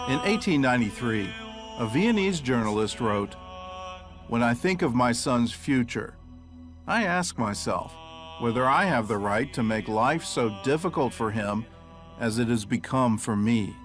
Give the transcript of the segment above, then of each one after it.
In 1893, a Viennese journalist wrote, "When I think of my son's future, I ask myself whether I have the right to make life so difficult for him as it has become for me.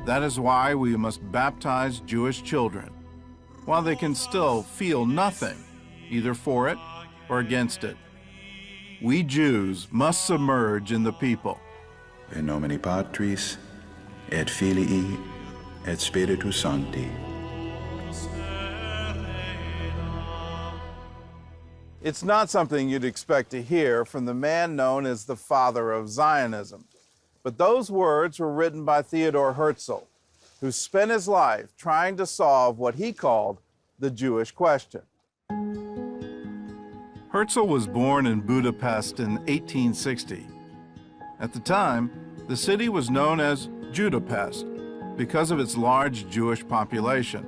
That is why we must baptize Jewish children, while they can still feel nothing, either for it or against it. We Jews must submerge in the people." In nomine Patris, et Filii, et Spiritus Sancti. It's not something you'd expect to hear from the man known as the father of Zionism. But those words were written by Theodor Herzl, who spent his life trying to solve what he called the Jewish question. Herzl was born in Budapest in 1860. At the time, the city was known as Judapest because of its large Jewish population.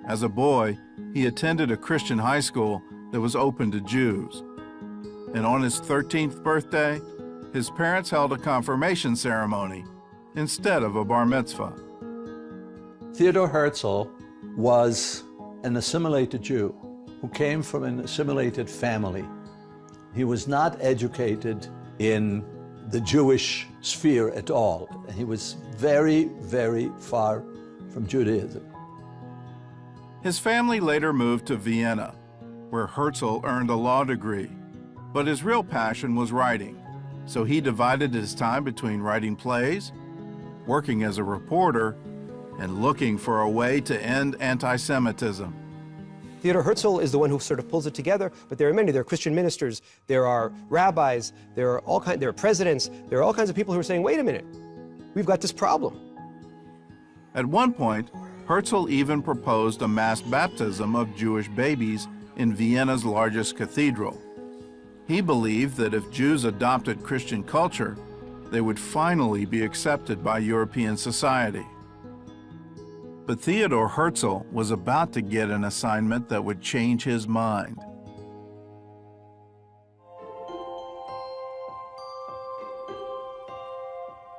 As a boy, he attended a Christian high school that was open to Jews. And on his 13th birthday, his parents held a confirmation ceremony instead of a bar mitzvah. Theodor Herzl was an assimilated Jew who came from an assimilated family. He was not educated in the Jewish sphere at all. He was very, very far from Judaism. His family later moved to Vienna, where Herzl earned a law degree. But his real passion was writing, so he divided his time between writing plays, working as a reporter, and looking for a way to end anti-Semitism. Theodor Herzl is the one who sort of pulls it together, but there are many. There are Christian ministers, there are rabbis, there are presidents, there are all kinds of people who are saying, wait a minute, we've got this problem. At one point, Herzl even proposed a mass baptism of Jewish babies in Vienna's largest cathedral. He believed that if Jews adopted Christian culture, they would finally be accepted by European society. But Theodor Herzl was about to get an assignment that would change his mind.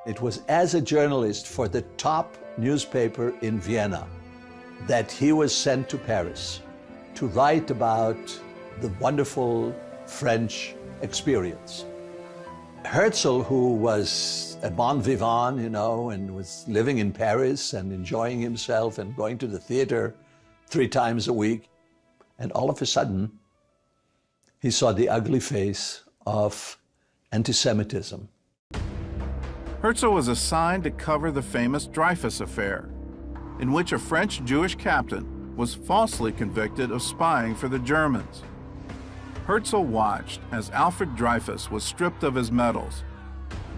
It was as a journalist for the top newspaper in Vienna that he was sent to Paris to write about the wonderful French experience. Herzl, who was a bon vivant, you know, and was living in Paris and enjoying himself and going to the theater 3 times a week, and all of a sudden, he saw the ugly face of anti-Semitism. Herzl was assigned to cover the famous Dreyfus affair, in which a French Jewish captain was falsely convicted of spying for the Germans. Herzl watched as Alfred Dreyfus was stripped of his medals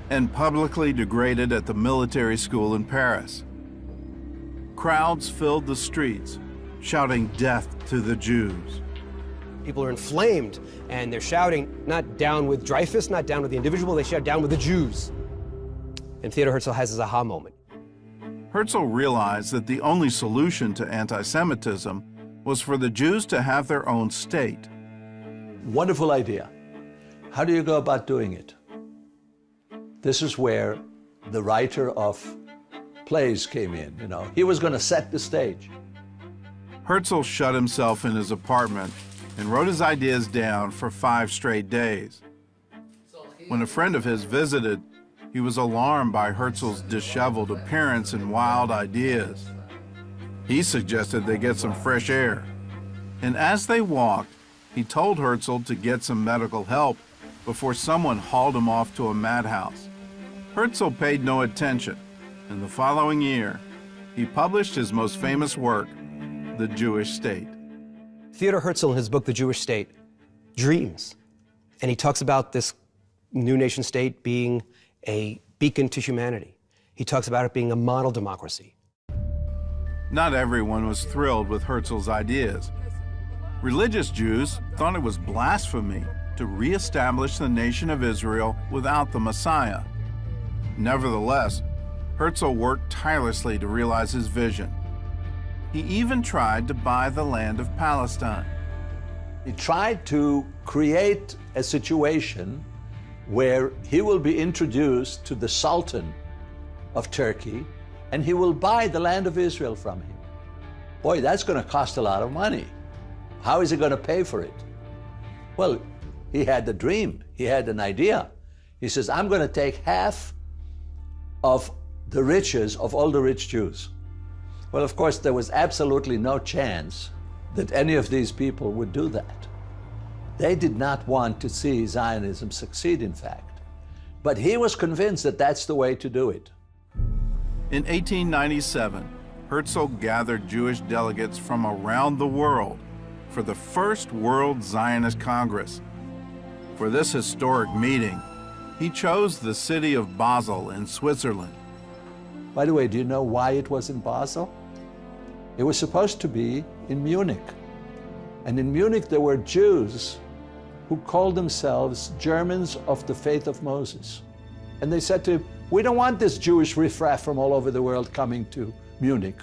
and publicly degraded at the military school in Paris. Crowds filled the streets, shouting death to the Jews. People are inflamed, and they're shouting, not down with Dreyfus, not down with the individual, they shout down with the Jews. And Theodor Herzl has his aha moment. Herzl realized that the only solution to anti-Semitism was for the Jews to have their own state. Wonderful idea. How do you go about doing it? This is where the writer of plays came in, you know. He was going to set the stage. Herzl shut himself in his apartment and wrote his ideas down for 5 straight days. When a friend of his visited, he was alarmed by Herzl's disheveled appearance and wild ideas. He suggested they get some fresh air. And as they walked, he told Herzl to get some medical help before someone hauled him off to a madhouse. Herzl paid no attention, and the following year, he published his most famous work, The Jewish State. Theodor Herzl, in his book, The Jewish State, dreams. And he talks about this new nation state being a beacon to humanity. He talks about it being a model democracy. Not everyone was thrilled with Herzl's ideas. Religious Jews thought it was blasphemy to reestablish the nation of Israel without the Messiah. Nevertheless, Herzl worked tirelessly to realize his vision. He even tried to buy the land of Palestine. He tried to create a situation where he will be introduced to the Sultan of Turkey, and he will buy the land of Israel from him. Boy, that's going to cost a lot of money. How is he going to pay for it? Well, he had the dream. He had an idea. He says, I'm going to take half of the riches of all the rich Jews. Well, of course, there was absolutely no chance that any of these people would do that. They did not want to see Zionism succeed, in fact. But he was convinced that that's the way to do it. In 1897, Herzl gathered Jewish delegates from around the world for the first World Zionist Congress. For this historic meeting, he chose the city of Basel in Switzerland. By the way, do you know why it was in Basel? It was supposed to be in Munich. And in Munich, there were Jews who called themselves Germans of the faith of Moses. And they said to him, we don't want this Jewish riffraff from all over the world coming to Munich.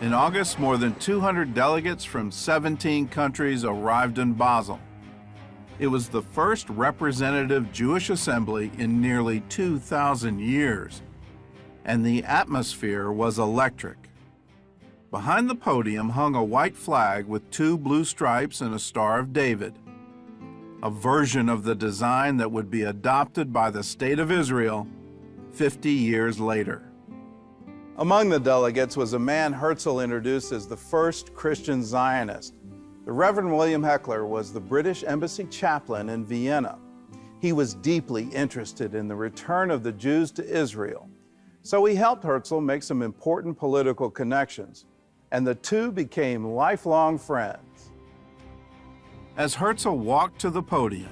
In August, more than 200 delegates from 17 countries arrived in Basel. It was the first representative Jewish assembly in nearly 2,000 years, and the atmosphere was electric. Behind the podium hung a white flag with 2 blue stripes and a Star of David, a version of the design that would be adopted by the State of Israel 50 years later. Among the delegates was a man Herzl introduced as the first Christian Zionist. The Reverend William Heckler was the British embassy chaplain in Vienna. He was deeply interested in the return of the Jews to Israel, so he helped Herzl make some important political connections, and the two became lifelong friends. As Herzl walked to the podium,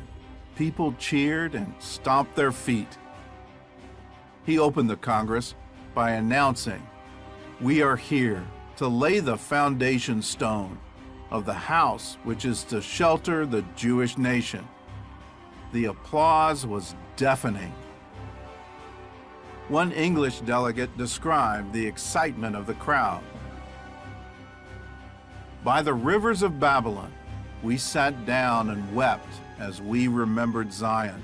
people cheered and stomped their feet. He opened the Congress by announcing, "We are here to lay the foundation stone of the house which is to shelter the Jewish nation." The applause was deafening. One English delegate described the excitement of the crowd. "By the rivers of Babylon, we sat down and wept as we remembered Zion.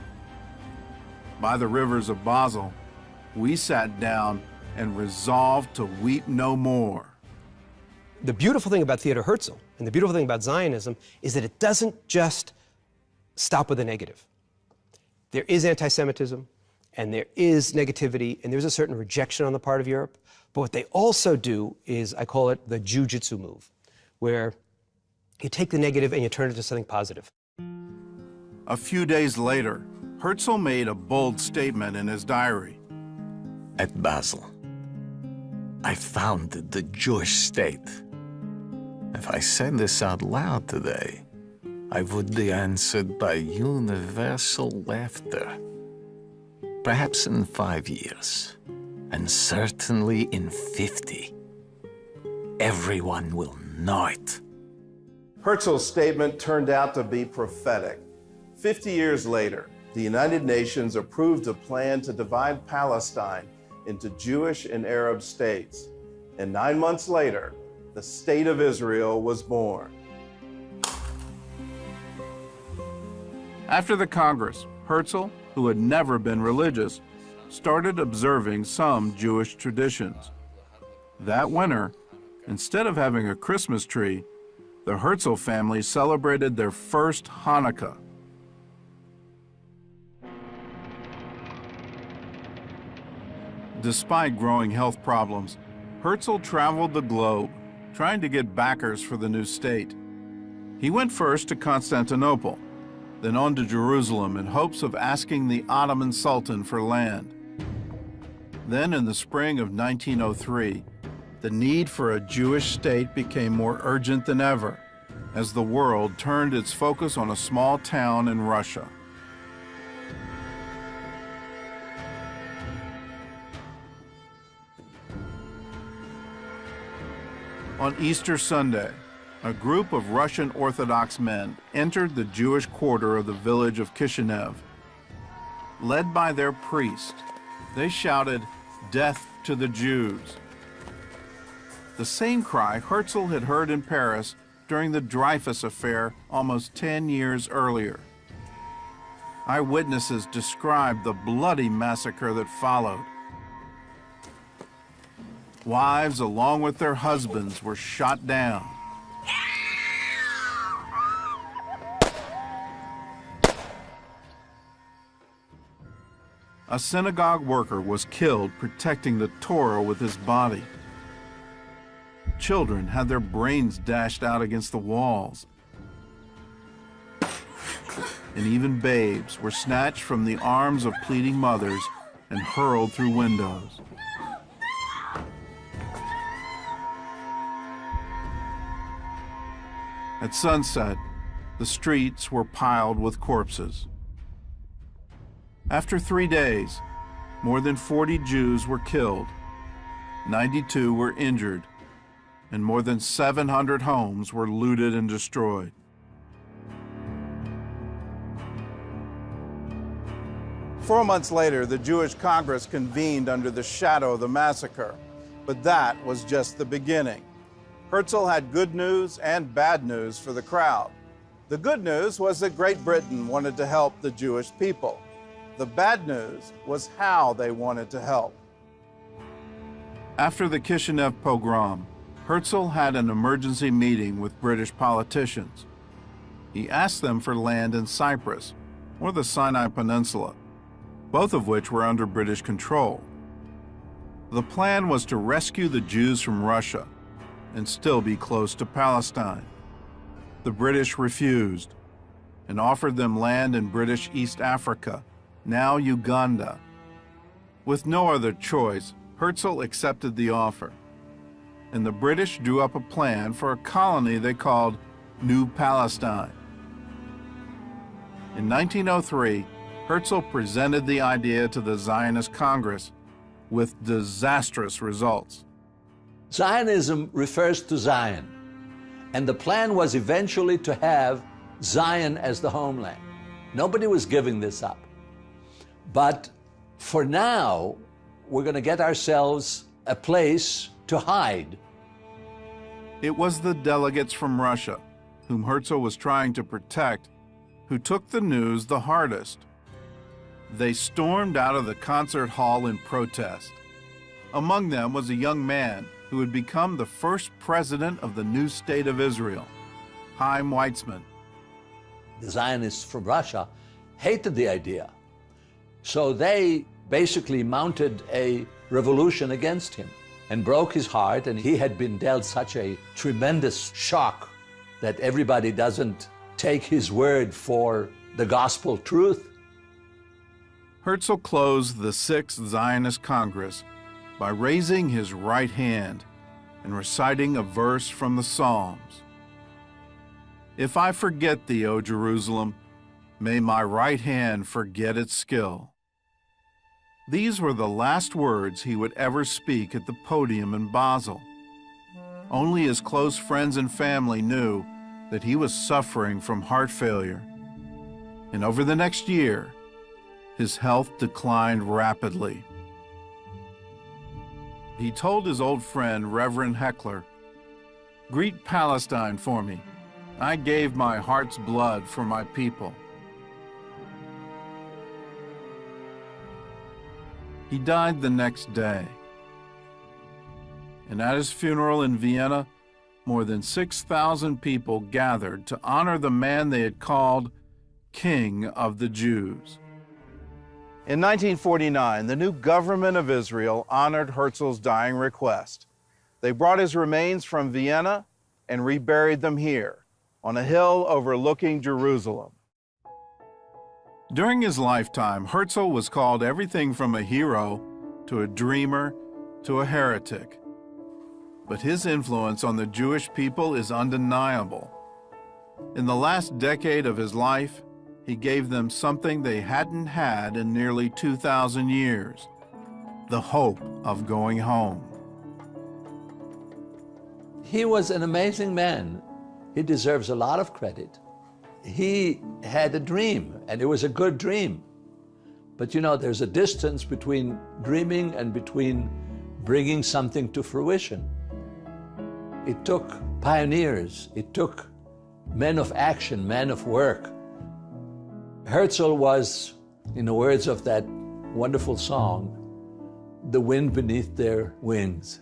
By the rivers of Basel, we sat down and resolved to weep no more." The beautiful thing about Theodor Herzl and the beautiful thing about Zionism is that it doesn't just stop with the negative. There is anti-Semitism, and there is negativity, and there's a certain rejection on the part of Europe. But what they also do is, I call it the jujitsu move, where you take the negative and you turn it into something positive. A few days later, Herzl made a bold statement in his diary. At Basel, I founded the Jewish state. If I said this out loud today, I would be answered by universal laughter. Perhaps in 5 years, and certainly in 50, everyone will know it. Herzl's statement turned out to be prophetic. 50 years later, the United Nations approved a plan to divide Palestine into Jewish and Arab states. And 9 months later, the State of Israel was born. After the Congress, Herzl, who had never been religious, started observing some Jewish traditions. That winter, instead of having a Christmas tree, the Herzl family celebrated their first Hanukkah. Despite growing health problems, Herzl traveled the globe, trying to get backers for the new state. He went first to Constantinople, then on to Jerusalem in hopes of asking the Ottoman Sultan for land. Then in the spring of 1903, the need for a Jewish state became more urgent than ever, as the world turned its focus on a small town in Russia. On Easter Sunday, a group of Russian Orthodox men entered the Jewish quarter of the village of Kishinev. Led by their priest, they shouted, "Death to the Jews." The same cry Herzl had heard in Paris during the Dreyfus affair almost 10 years earlier. Eyewitnesses described the bloody massacre that followed. Wives, along with their husbands, were shot down. A synagogue worker was killed protecting the Torah with his body. Children had their brains dashed out against the walls. And even babes were snatched from the arms of pleading mothers and hurled through windows. At sunset, the streets were piled with corpses. After 3 days, more than 40 Jews were killed, 92 were injured, and more than 700 homes were looted and destroyed. Four months later, the Jewish Congress convened under the shadow of the massacre, but that was just the beginning. Herzl had good news and bad news for the crowd. The good news was that Great Britain wanted to help the Jewish people. The bad news was how they wanted to help. After the Kishinev pogrom, Herzl had an emergency meeting with British politicians. He asked them for land in Cyprus or the Sinai Peninsula, both of which were under British control. The plan was to rescue the Jews from Russia and still be close to Palestine. The British refused and offered them land in British East Africa, now Uganda. With no other choice, Herzl accepted the offer, and the British drew up a plan for a colony they called New Palestine. In 1903, Herzl presented the idea to the Zionist Congress with disastrous results. Zionism refers to Zion, and the plan was eventually to have Zion as the homeland. Nobody was giving this up. But for now, we're going to get ourselves a place to hide. It was the delegates from Russia, whom Herzl was trying to protect, who took the news the hardest. They stormed out of the concert hall in protest. Among them was a young man who would become the first president of the new state of Israel, Chaim Weizmann. The Zionists from Russia hated the idea. So they basically mounted a revolution against him and broke his heart, and he had been dealt such a tremendous shock that everybody doesn't take his word for the gospel truth. Herzl closed the Sixth Zionist Congress by raising his right hand and reciting a verse from the Psalms. "If I forget thee, O Jerusalem, may my right hand forget its skill." These were the last words he would ever speak at the podium in Basel. Only his close friends and family knew that he was suffering from heart failure. And over the next year, his health declined rapidly. He told his old friend, Reverend Heckler, "Greet Palestine for me. I gave my heart's blood for my people." He died the next day. And at his funeral in Vienna, more than 6,000 people gathered to honor the man they had called King of the Jews. In 1949, the new government of Israel honored Herzl's dying request. They brought his remains from Vienna and reburied them here, on a hill overlooking Jerusalem. During his lifetime, Herzl was called everything from a hero to a dreamer to a heretic. But his influence on the Jewish people is undeniable. In the last decade of his life, he gave them something they hadn't had in nearly 2,000 years, the hope of going home. He was an amazing man. He deserves a lot of credit. He had a dream, and it was a good dream. But you know, there's a distance between dreaming and between bringing something to fruition. It took pioneers, it took men of action, men of work. Herzl was, in the words of that wonderful song, the wind beneath their wings.